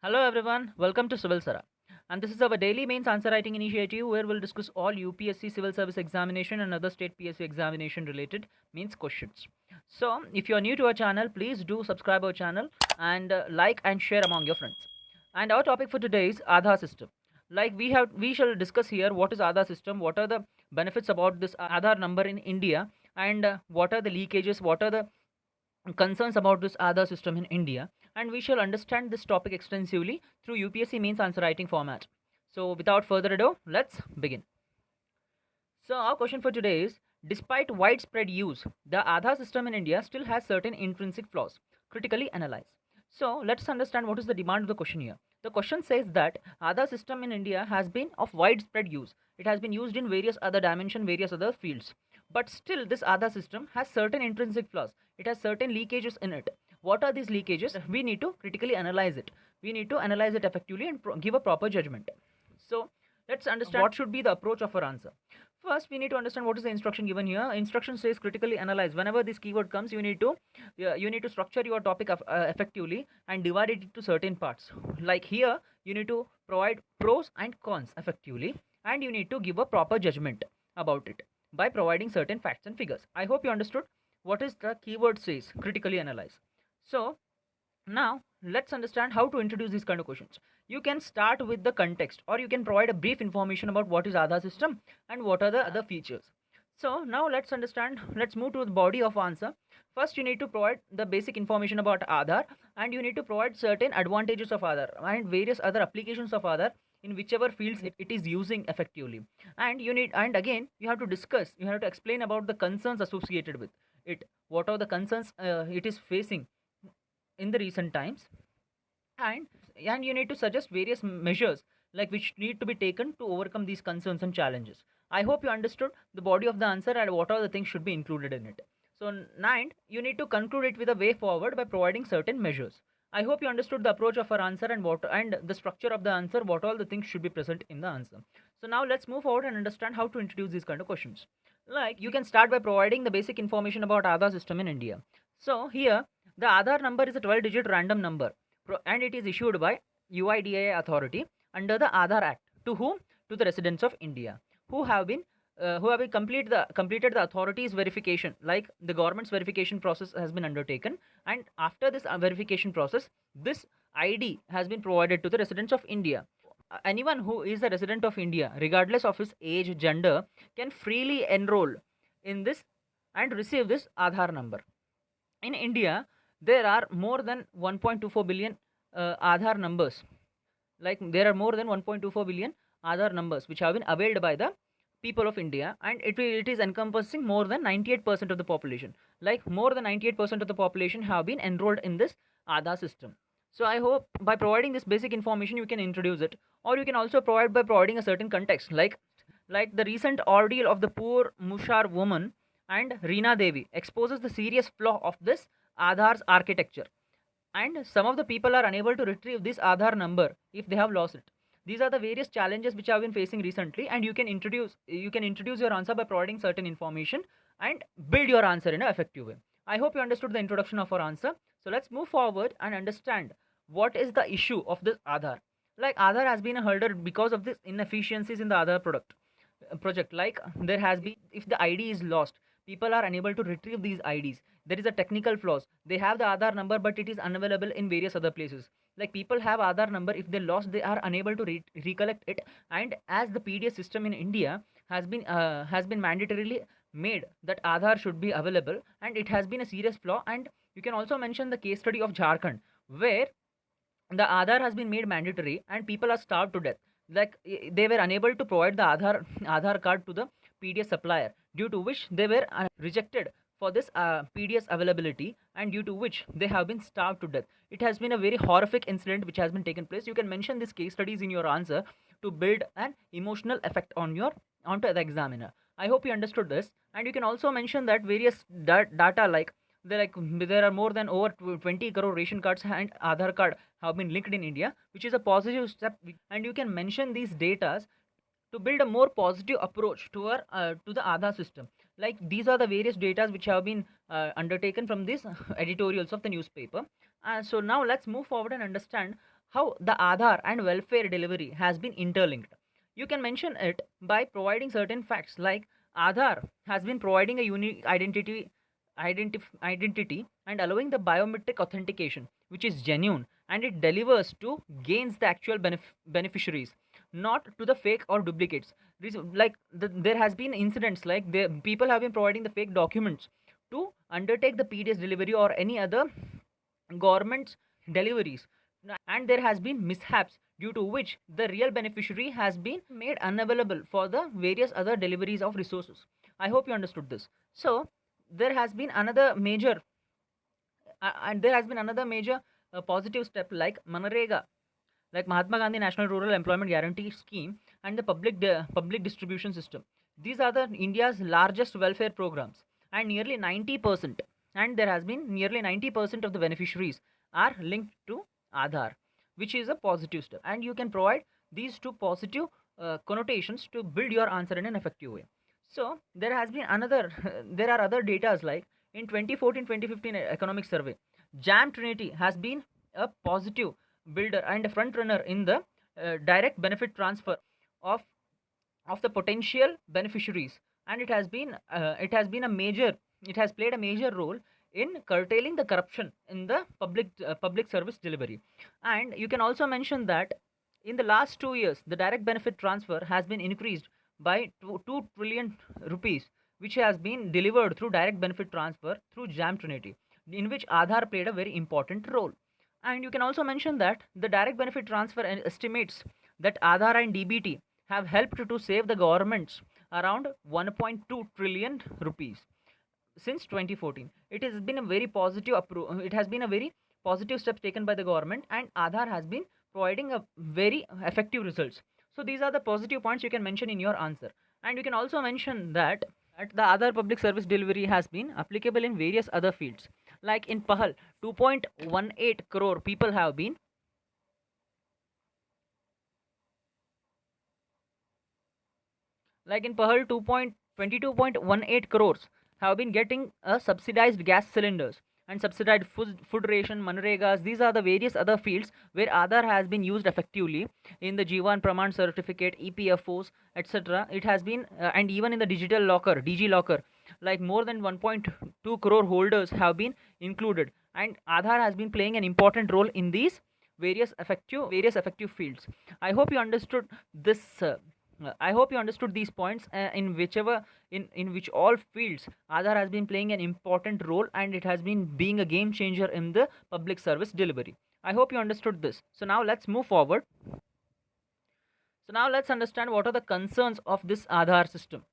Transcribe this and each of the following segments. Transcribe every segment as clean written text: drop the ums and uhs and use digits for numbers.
Hello everyone, welcome to Civil Sara. And this is our daily mains answer writing initiative where we'll discuss all UPSC civil service examination and other state PSC examination related means questions. So, if you are new to our channel, please do subscribe our channel and like and share among your friends. And our topic for today is Aadhaar system. Like we shall discuss here what is Aadhaar system, what are the benefits about this Aadhaar number in India, and what are the leakages, what are the concerns about this Aadhaar system in India, and we shall understand this topic extensively through UPSC means answer writing format. So, without further ado, let's begin. So, our question for today is: despite widespread use, the Aadhaar system in India still has certain intrinsic flaws. Critically analyze. So, let's understand what is the demand of the question here. The question says that Aadhaar system in India has been of widespread use. It has been used in various other dimensions, various other fields. But still, this Aadhaar system has certain intrinsic flaws. It has certain leakages in it. What are these leakages? We need to critically analyze it. We need to analyze it effectively and give a proper judgment. So, let's understand what should be the approach of our answer. First, we need to understand what is the instruction given here. Instruction says critically analyze. Whenever this keyword comes, you need to structure your topic effectively and divide it into certain parts. Like here, you need to provide pros and cons effectively, and you need to give a proper judgment about it by providing certain facts and figures. I hope you understood what is the keyword says critically analyze. So now let's understand how to introduce these kind of questions. You can start with the context, or you can provide a brief information about what is Aadhaar system and what are the other features. So now let's move to the body of answer. First, you need to provide the basic information about Aadhaar, and you need to provide certain advantages of Aadhaar and various other applications of Aadhaar in whichever fields it is using effectively. And again, you have to discuss, you have to explain about the concerns associated with it. What are the concerns it is facing in the recent times, and you need to suggest various measures like which need to be taken to overcome these concerns and challenges. I hope you understood the body of the answer and what are the things should be included in it. So ninth, you need to conclude it with a way forward by providing certain measures. I hope you understood the approach of our answer and what and the structure of the answer, what all the things should be present in the answer. So now let's move forward and understand how to introduce these kind of questions. Like, you can start by providing the basic information about Aadhaar system in India. So here, the Aadhaar number is a 12-digit random number, and it is issued by UIDAI authority under the Aadhaar Act. To whom? To the residents of India who have been completed the authorities verification. Like, the government's verification process has been undertaken, and after this verification process, this ID has been provided to the residents of India. Anyone who is a resident of India, regardless of his age, gender, can freely enroll in this and receive this Aadhaar number. In India, there are more than 1.24 billion Aadhaar numbers. Like, there are more than 1.24 billion Aadhaar numbers which have been availed by the people of India, and it is encompassing more than 98% of the population. Like, more than 98% of the population have been enrolled in this Aadhaar system. So I hope by providing this basic information you can introduce it, or you can also provide by providing a certain context, like the recent ordeal of the poor Mushar woman and Reena Devi exposes the serious flaw of this Aadhaar's architecture, and some of the people are unable to retrieve this Aadhaar number if they have lost it. These are the various challenges which have been facing recently, and you can introduce your answer by providing certain information and build your answer in an effective way. I hope you understood the introduction of our answer. So let's move forward and understand what is the issue of this Aadhaar. Like, Aadhaar has been a holder because of this inefficiencies in the Aadhaar project. Like, there has been, if the ID is lost, people are unable to retrieve these IDs. There is a technical flaws. They have the Aadhaar number, but it is unavailable in various other places. Like, people have Aadhaar number, if they lost, they are unable to recollect it. And as the PDS system in India has been mandatorily made that Aadhaar should be available, and it has been a serious flaw. And you can also mention the case study of Jharkhand, where the Aadhaar has been made mandatory and people are starved to death. Like, they were unable to provide the Aadhaar card to the PDS supplier, due to which they were rejected for this PDS availability, and due to which they have been starved to death. It has been a very horrific incident which has been taken place. You can mention these case studies in your answer to build an emotional effect onto the examiner. I hope you understood this, and you can also mention that various data, like, there are more than over 20 crore ration cards and Aadhaar card have been linked in India, which is a positive step. And you can mention these data to build a more positive approach to the Aadhaar system. Like, these are the various data which have been undertaken from these editorials of the newspaper. So now let's move forward and understand how the Aadhaar and welfare delivery has been interlinked. You can mention it by providing certain facts like Aadhaar has been providing a unique identity and allowing the biometric authentication, which is genuine and it delivers to gains the actual beneficiaries, not to the fake or duplicates. There has been incidents like people have been providing the fake documents to undertake the PDS delivery or any other government's deliveries, and there has been mishaps due to which the real beneficiary has been made unavailable for the various other deliveries of resources. I hope you understood this. So there has been another major positive step like Manrega, like Mahatma Gandhi National Rural Employment Guarantee Scheme and the public distribution system. These are the India's largest welfare programs, and nearly 90%, and there has been nearly 90% of the beneficiaries are linked to Aadhaar, which is a positive step. And you can provide these two positive connotations to build your answer in an effective way. So there has been another, there are other datas like in 2014-2015 economic survey, JAM Trinity has been a positive builder and a front runner in the direct benefit transfer of the potential beneficiaries, and it has been a major, it has played a major role in curtailing the corruption in the public service delivery. And you can also mention that in the last 2 years the direct benefit transfer has been increased by 2 trillion rupees, which has been delivered through direct benefit transfer through JAM Trinity, in which Aadhaar played a very important role. And you can also mention that the direct benefit transfer estimates that Aadhaar and DBT have helped to save the governments around 1.2 trillion rupees since 2014. It has been a very positive it has been a very positive steps taken by the government, and Aadhaar has been providing a very effective results. So these are the positive points you can mention in your answer. And you can also mention that the other public service delivery has been applicable in various other fields. Like in Pahal, 2.18 crore people have been like in Pahal 22.18 crores have been getting subsidized gas cylinders and subsidized food ration, Manregas. These are the various other fields where Aadhaar has been used effectively in the Jivan Praman certificate, EPFOs, etc. It has been, and even in the digital locker, DG locker, like more than 1.2 crore holders have been included, and Aadhaar has been playing an important role in these various effective fields. I hope you understood this. I hope you understood these points in whichever in which all fields Aadhaar has been playing an important role, and it has been being a game changer in the public service delivery. I hope you understood this. So now let's move forward. So now let's understand what are the concerns of this Aadhaar system.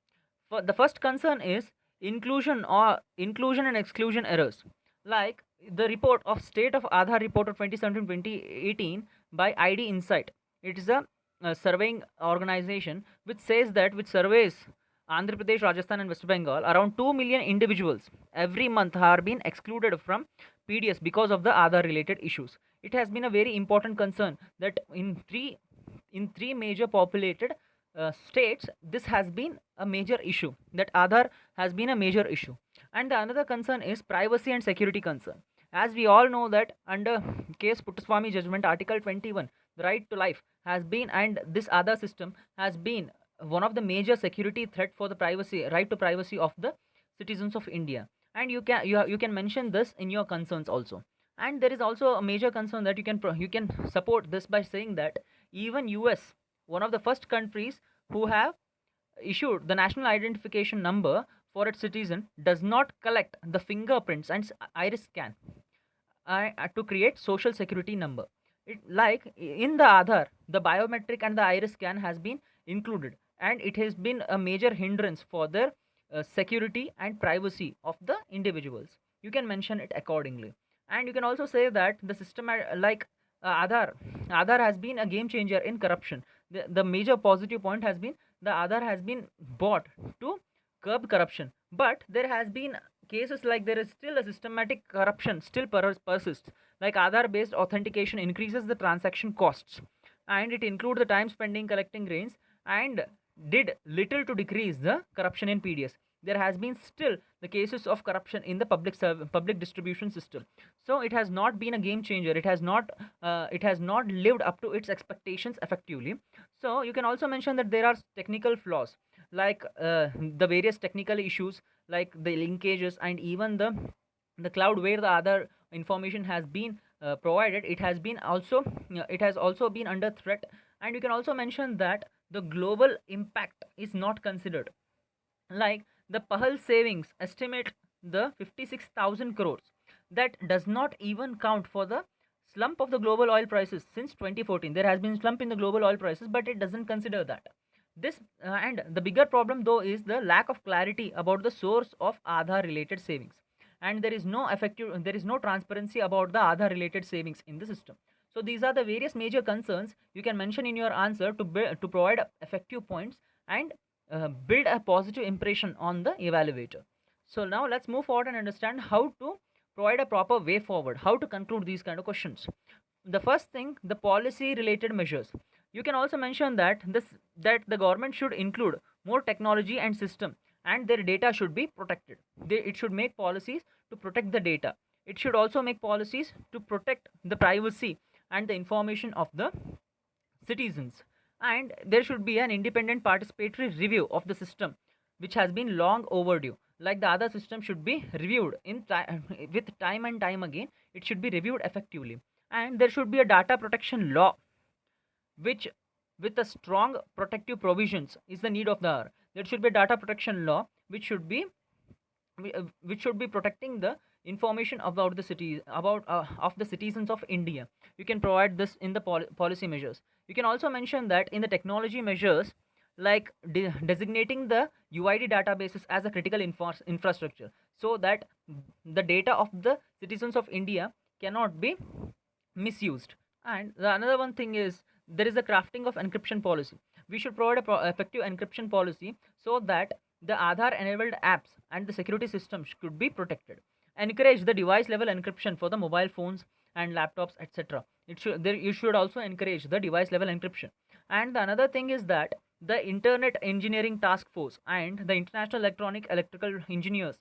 The first concern is inclusion and exclusion errors. Like the report of State of Aadhaar report of 2017-2018 by ID Insight. It is a surveying organization which says that which surveys Andhra Pradesh, Rajasthan and West Bengal, around 2 million individuals every month are being excluded from PDS because of the Aadhaar related issues. It has been a very important concern that in three major populated states this has been a major issue, that Aadhaar has been a major issue. And the another concern is privacy and security concern. As we all know that under case Puttaswamy judgment article 21, the right to life has been, and this Aadhaar system has been one of the major security threat for the privacy, right to privacy of the citizens of India. And you can mention this in your concerns also. And there is also a major concern that you can support this by saying that even US, one of the first countries who have issued the national identification number for its citizen, does not collect the fingerprints and iris scan to create social security number. It, like in the Aadhaar, the biometric and the iris scan has been included, and it has been a major hindrance for the security and privacy of the individuals. You can mention it accordingly. And you can also say that the system Aadhaar has been a game changer in corruption. The major positive point has been the Aadhaar has been bought to curb corruption, but there has been cases like there is still a systematic corruption still persists. Like Aadhaar based authentication increases the transaction costs, and it includes the time spending collecting grains, and did little to decrease the corruption in PDS. there has been still the cases of corruption in the public distribution system. So it has not been a game changer. It has not lived up to its expectations effectively. So you can also mention that there are technical flaws, like the various technical issues, like the linkages and even the cloud where the other information has been provided. It has also been under threat. And you can also mention that the global impact is not considered, like the Pahal savings estimate the 56,000 crores. That does not even count for the slump of the global oil prices since 2014. There has been slump in the global oil prices, but it doesn't consider that. This and the bigger problem though is the lack of clarity about the source of Aadhaar related savings, and there is no transparency about the Aadhaar related savings in the system. So these are the various major concerns you can mention in your answer to provide effective points and build a positive impression on the evaluator. So now let's move forward and understand how to provide a proper way forward, how to conclude these kind of questions. The first thing, the policy related measures. You can also mention that the government should include more technology and system, and their data should be protected. It should make policies to protect the data. It should also make policies to protect the privacy and the information of the citizens. And there should be an independent participatory review of the system, which has been long overdue. Like the other system should be reviewed with time and time again. It should be reviewed effectively. And there should be a data protection law, which with a strong protective provisions is the need of the hour. There should be a data protection law which should be protecting the information about the cities about of the citizens of India. You can provide this in the policy measures. You can also mention that in the technology measures, like designating the UID databases as a critical infrastructure, so that the data of the citizens of India cannot be misused. And the another one thing is there is a crafting of encryption policy. We should provide a effective encryption policy so that the Aadhaar enabled apps and the security systems could be protected. Encourage the device level encryption for the mobile phones and laptops, etc. You should also encourage the device level encryption. And the another thing is that the Internet Engineering Task Force and the International Electrical Engineers,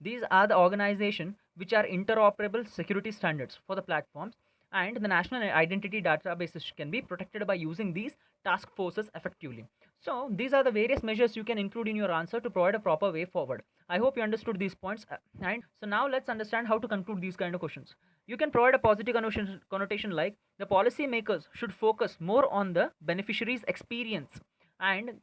these are the organization which are interoperable security standards for the platforms, and the national identity databases can be protected by using these task forces effectively. So these are the various measures you can include in your answer to provide a proper way forward. I hope you understood these points. And so now let's understand how to conclude these kind of questions. You can provide a positive connotation like the policy makers should focus more on the beneficiary's experience and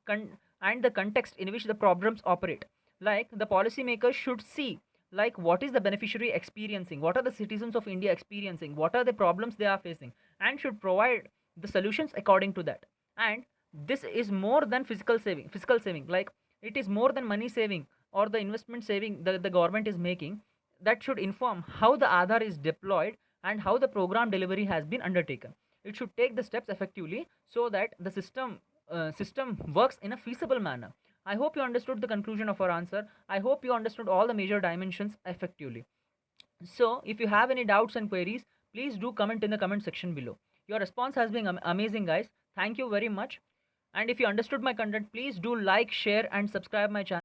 and the context in which the problems operate. Like the policymakers should see like what is the beneficiary experiencing, what are the citizens of India experiencing, what are the problems they are facing, and should provide the solutions according to that. And this is more than physical saving, like it is more than money saving or the investment saving that the government is making. That should inform how the Aadhaar is deployed and how the program delivery has been undertaken. It should take the steps effectively so that the system works in a feasible manner. I hope you understood the conclusion of our answer. I hope you understood all the major dimensions effectively. So if you have any doubts and queries, please do comment in the comment section below. Your response has been amazing, guys. Thank you very much. And if you understood my content, please do like, share and subscribe my channel.